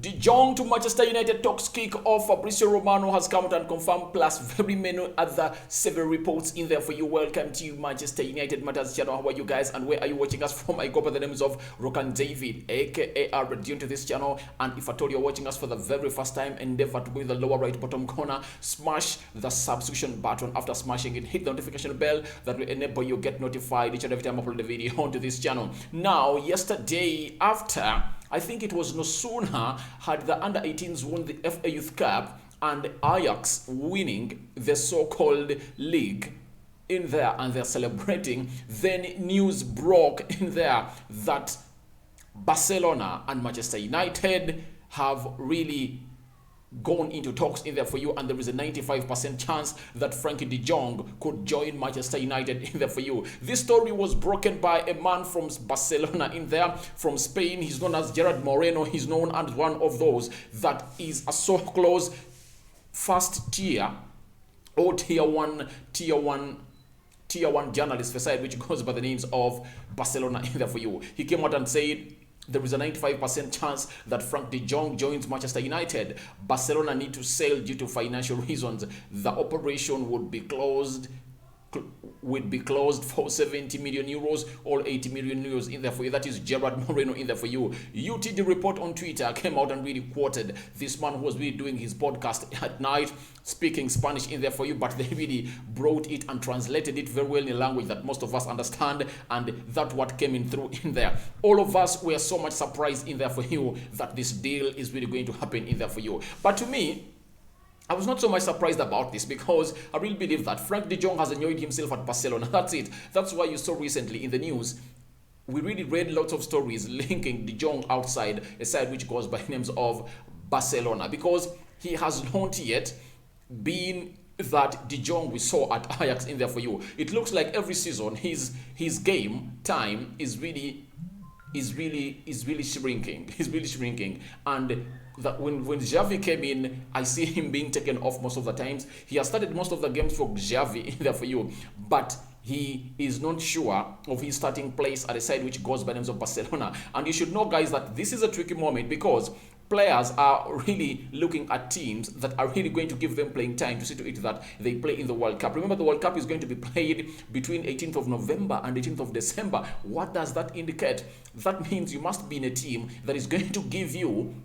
De Jong to Manchester United talks kick off. Fabrizio Romano has come out and confirmed, plus very many other several reports in there for you. Welcome to Manchester United Matters channel. How are you guys and where are you watching us from? I go by the names of Rokan David, aka Radiant to this channel. And if at all you're watching us for the very first time, endeavor to go in the lower right bottom corner, smash the subscription button. After smashing it, hit the notification bell that will enable you get notified each and every time I upload a video onto this channel. Now, yesterday, after I think it was no sooner had the under-18s won the FA Youth Cup and Ajax winning the so-called league in there, and they're celebrating, then news broke in there that Barcelona and Manchester United have really gone into talks in there for you, and there is a 95% chance that Frankie De Jong could join Manchester United in there for you. This story was broken by a man from Barcelona in there, from Spain. He's known as Gerard Moreno. He's known as one of those that is a so close first tier or tier one journalist for side, which goes by the names of Barcelona in there for you. He came out and said there is a 95% chance that Frank De Jong joins Manchester United. Barcelona need to sell due to financial reasons. The operation would be closed for 70 million euros or 80 million euros in there for you. That is Gerard Moreno in there for you. UTD report on Twitter came out and really quoted this man who was really doing his podcast at night, speaking Spanish in there for you, but they really brought it and translated it very well in a language that most of us understand, and that's what came in through in there. All of us were so much surprised in there for you that this deal is really going to happen in there for you. But to me, I was not so much surprised about this, because I really believe that Frank De Jong has enjoyed himself at Barcelona. That's it. That's why you saw recently in the news, we really read lots of stories linking De Jong outside a side which goes by names of Barcelona, because he has not yet been that De Jong we saw at Ajax in there for you. It looks like every season his game time is really shrinking. He's really shrinking. And that when Xavi came in, I see him being taken off most of the times. He has started most of the games for Xavi in there for you, but he is not sure of his starting place at a side which goes by names of Barcelona. And you should know, guys, that this is a tricky moment, because players are really looking at teams that are really going to give them playing time to see to it that they play in the World Cup. Remember, the World Cup is going to be played between 18th of November and 18th of December. What does that indicate? That means you must be in a team that is going to give you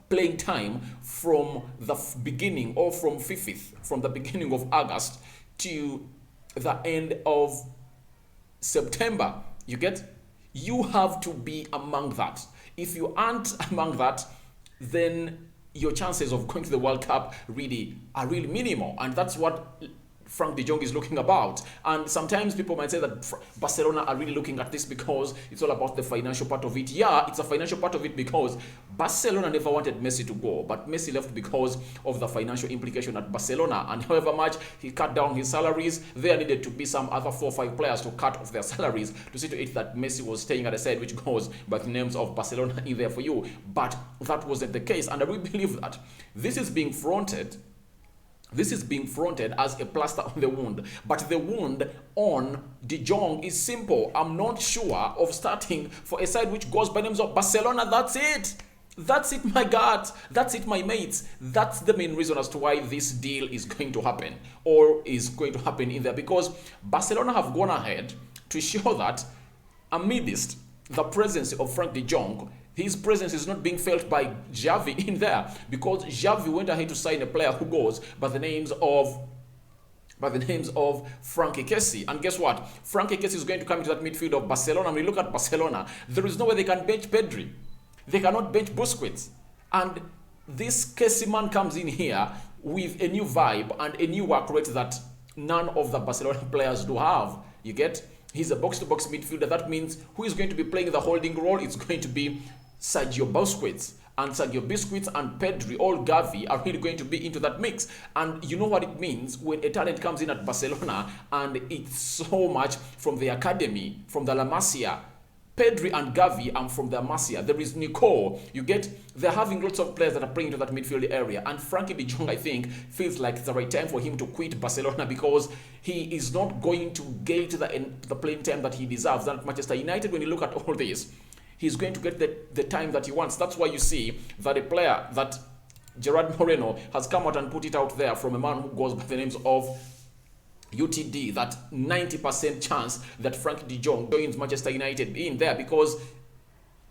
playing time from the beginning, or from the beginning of August to the end of September. You get? You have to be among that. If you aren't among that, then your chances of going to the World Cup are really minimal, and that's what Frank De Jong is looking about. And sometimes people might say that Barcelona are really looking at this because it's all about the financial part of it. Yeah, it's a financial part of it, because Barcelona never wanted Messi to go, but Messi left because of the financial implication at Barcelona. And however much he cut down his salaries, there needed to be some other 4 or 5 players to cut off their salaries to see to it that Messi was staying at the side which goes by the names of Barcelona in there for you. But that wasn't the case, and I really believe that this is being fronted as a plaster on the wound. But the wound on De Jong is simple. I'm not sure of starting for a side which goes by names of Barcelona. That's it. That's it, my God. That's it, my mates. That's the main reason as to why this deal is going to happen, or is going to happen in there, because Barcelona have gone ahead to show that amidst the presence of Frank De Jong, his presence is not being felt by Xavi in there, because Xavi went ahead to sign a player who goes by the names of Frankie Kessie. And guess what? Frankie Kessie is going to come into that midfield of Barcelona. When we look at Barcelona, there is no way they can bench Pedri. They cannot bench Busquets. And this Kessie man comes in here with a new vibe and a new work rate that none of the Barcelona players do have. You get? He's a box-to-box midfielder. That means who is going to be playing the holding role? It's going to be Sergio Busquets. And Sergio Busquets and Pedri, all Gavi, are really going to be into that mix. And you know what it means when a talent comes in at Barcelona and it's so much from the academy, from the La Masia. Pedri and Gavi are from the Masia. There is Nico. You get, they're having lots of players that are playing into that midfield area. And Frankie De Jong, I think, feels like it's the right time for him to quit Barcelona, because he is not going to get the playing time that he deserves. And at Manchester United, when you look at all this, he's going to get the time that he wants. That's why you see that a player that Gerard Moreno has come out and put it out there from a man who goes by the names of UTD, that 90% chance that Frankie De Jong joins Manchester United in there because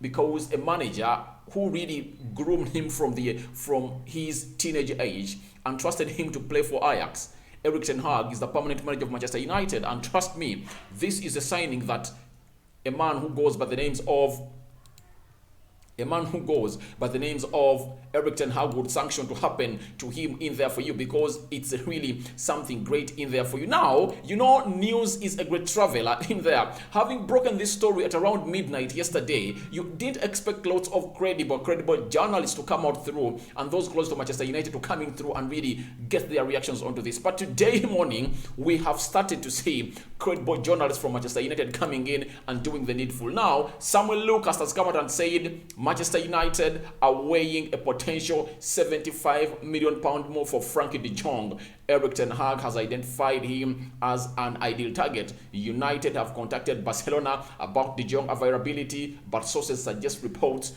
a manager who really groomed him from his teenage age and trusted him to play for Ajax. Erik ten Hag is the permanent manager of Manchester United, and trust me, this is a signing that a man who goes by the names of Erik ten Hag would sanction to happen to him in there for you, because it's really something great in there for you. Now, you know, news is a great traveler in there. Having broken this story at around midnight yesterday, you didn't expect lots of credible journalists to come out through, and those close to Manchester United to come in through and really get their reactions onto this. But today morning, we have started to see credible journalists from Manchester United coming in and doing the needful. Now, Samuel Lucas has come out and said Manchester United are weighing a potential £75 million move for Frankie De Jong. Erik ten Hag has identified him as an ideal target. United have contacted Barcelona about De Jong availability, but sources suggest reports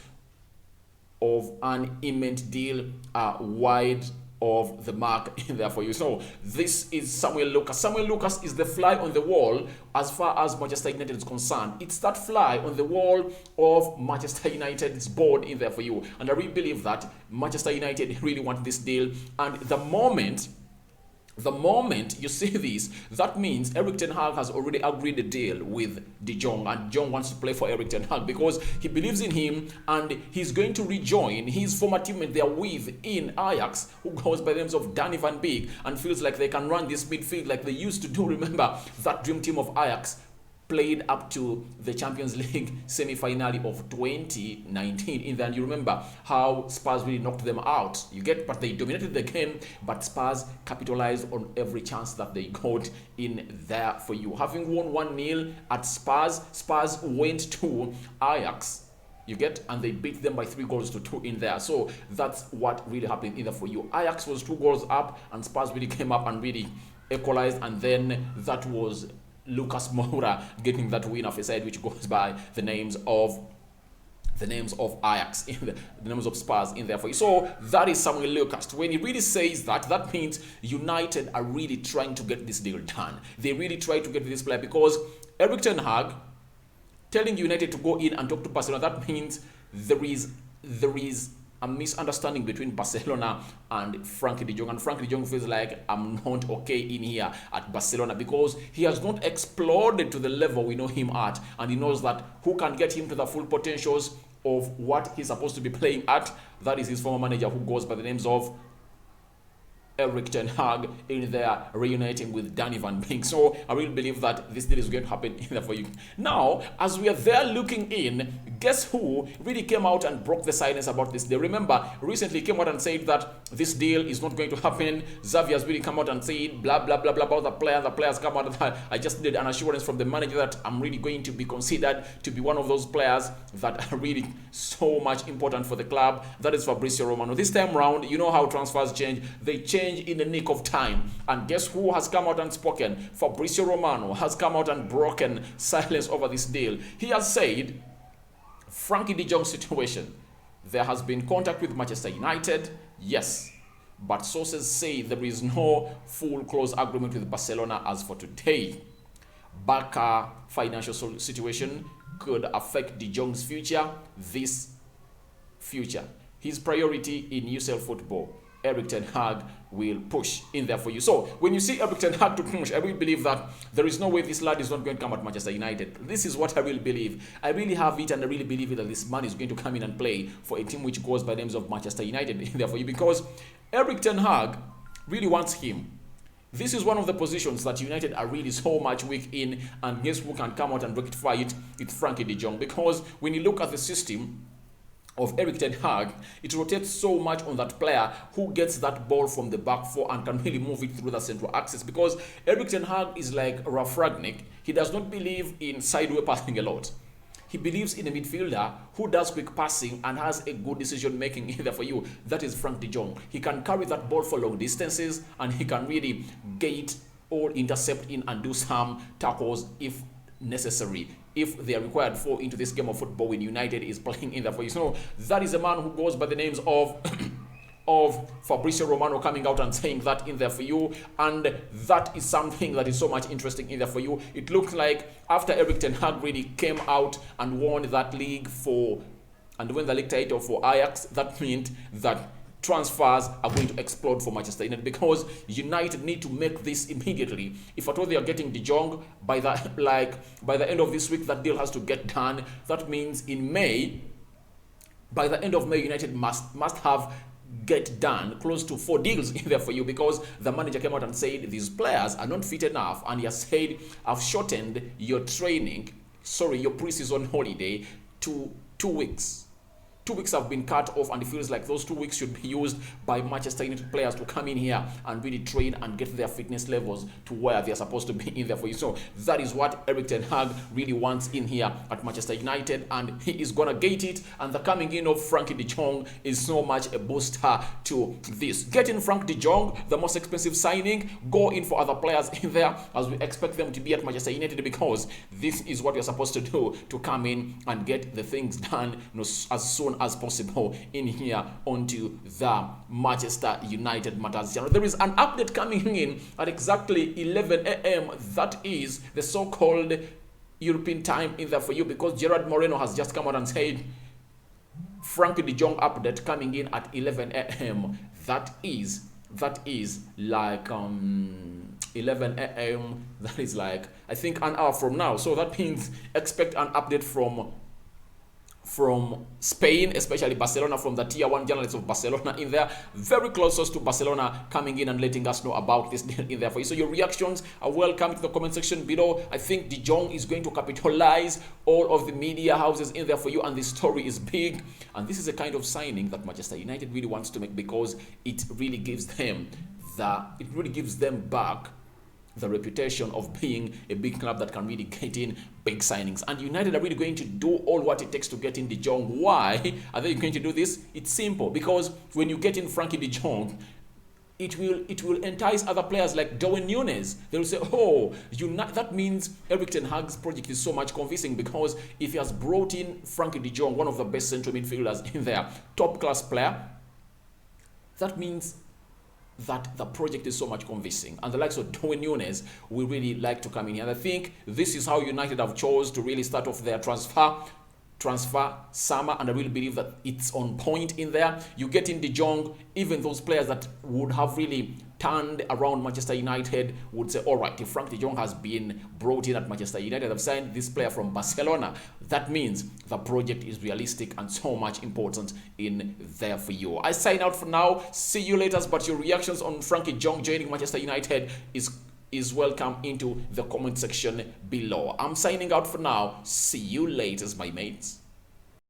of an imminent deal are wide of the mark in there for you. So this is Samuel Lucas. Samuel Lucas is the fly on the wall as far as Manchester United is concerned. It's that fly on the wall of Manchester United's board in there for you. And I really believe that Manchester United really want this deal. And the moment you see this, that means Erik ten Hag has already agreed a deal with De Jong, and De Jong wants to play for Erik ten Hag because he believes in him, and he's going to rejoin his former teammate there with in Ajax, who goes by the names of Danny van Beek, and feels like they can run this midfield like they used to do. Remember that dream team of Ajax played up to the Champions League semi-finale of 2019. In there, you remember how Spurs really knocked them out. But they dominated the game, but Spurs capitalized on every chance that they got in there for you. Having won 1-0 at Spurs, Spurs went to Ajax. And they beat them by 3-2 in there. So that's what really happened in there for you. Ajax was 2 goals up, and Spurs really came up and really equalized, and then that was Lucas Moura getting that win off his side, which goes by the names of Ajax, the names of Spurs in there for you. So that is Samuel Lucas. When he really says that, that means United are really trying to get this deal done. They really try to get this player, because Erik ten Hag telling United to go in and talk to Barcelona, that means there is a misunderstanding between Barcelona and Frankie De Jong, and Frankie De Jong feels like I'm not okay in here at Barcelona, because he has not exploded to the level we know him at, and he knows that who can get him to the full potentials of what he's supposed to be playing at, that is his former manager, who goes by the names of Erik ten Hag, in there reuniting with Danny van Beek. So I really believe that this deal is going to happen in there for you. Now, as we are there looking in, guess who really came out and broke the silence about this deal? Remember, recently came out and said that this deal is not going to happen. Xavi has really come out and said blah blah blah blah about the player. The players come out and I just did an assurance from the manager that I'm really going to be considered to be one of those players that are really so much important for the club. That is Fabrizio Romano. This time round, you know how transfers change. They change in the nick of time, and guess who has come out and spoken? Fabrizio Romano has come out and broken silence over this deal. He has said, Frankie De Jong situation, there has been contact with Manchester United, yes, but sources say there is no full close agreement with Barcelona as for today. Barca financial situation could affect De Jong's future. His priority in UCL football, Erik ten Hag will push in there for you. So when you see Erik ten Hag to push, I really believe that there is no way this lad is not going to come at Manchester United. This is what I really believe. I really have it, and I really believe that this man is going to come in and play for a team which goes by the names of Manchester United in there for you, because Erik ten Hag really wants him. This is one of the positions that United are really so much weak in, and guess who can come out and rectify it? It's Frankie De Jong, because when you look at the system of Erik ten Hag, it rotates so much on that player who gets that ball from the back four and can really move it through the central axis, because Erik ten Hag is like Ralf Rangnick. He does not believe in sideway passing a lot. He believes in a midfielder who does quick passing and has a good decision making either for you. That is Frank De Jong. He can carry that ball for long distances, and he can really gate or intercept in and do some tackles if necessary if they are required for into this game of football when United is playing in there for you. So that is a man who goes by the names of of Fabrizio Romano coming out and saying that in there for you, and that is something that is so much interesting in there for you. It looks like after Erik ten Hag really came out and won that league and won the league title for Ajax, that meant that transfers are going to explode for Manchester United, because United need to make this immediately. If at all they are getting De Jong by the end of this week, that deal has to get done. That means in May, by the end of May, United must have get done close to 4 deals in there for you, because the manager came out and said these players are not fit enough, and he has said, I've shortened your pre-season holiday to 2 weeks. 2 weeks have been cut off, and it feels like those 2 weeks should be used by Manchester United players to come in here and really train and get their fitness levels to where they're supposed to be in there for you. So that is what Erik ten Hag really wants in here at Manchester United, and he is gonna get it. And the coming in of Frankie De Jong is so much a booster to this. Getting Frank De Jong, the most expensive signing, go in for other players in there as we expect them to be at Manchester United, because this is what you're supposed to do, to come in and get the things done as soon as possible in here onto the Manchester United matters. There is an update coming in at exactly 11 a.m. That is the so-called European time in there for you, because Gerard Moreno has just come out and said Frankie De Jong update coming in at 11 a.m. That is like 11 a.m. That is like, I think, an hour from now. So that means expect an update from Spain, especially Barcelona, from the tier 1 journalists of Barcelona in there, very closest to Barcelona, coming in and letting us know about this deal in there for you. So your reactions are welcome to the comment section below. I think De Jong is going to capitalize all of the media houses in there for you, and this story is big, and this is a kind of signing that Manchester United really wants to make, because it really gives them back the reputation of being a big club that can really get in big signings. And United are really going to do all what it takes to get in De Jong. Why are they going to do this? It's simple, because when you get in Frankie De Jong, it will entice other players like Darwin Núñez. They will say, oh, that means Erik ten Hag's project is so much convincing, because if he has brought in Frankie De Jong, one of the best central midfielders in there, top class player, that means that the project is so much convincing, and the likes of Darwin Núñez will really like to come in here. And I think this is how United have chose to really start off their transfer summer, and I really believe that it's on point in there. You get in De Jong, even those players that would have really turned around Manchester United would say, all right, if Frank De Jong has been brought in at Manchester United, I've signed this player from Barcelona, that means the project is realistic and so much important in there for you. I sign out for now. See you later, but your reactions on Frankie De Jong joining Manchester United is welcome into the comment section below. I'm signing out for now. See you later, my mates.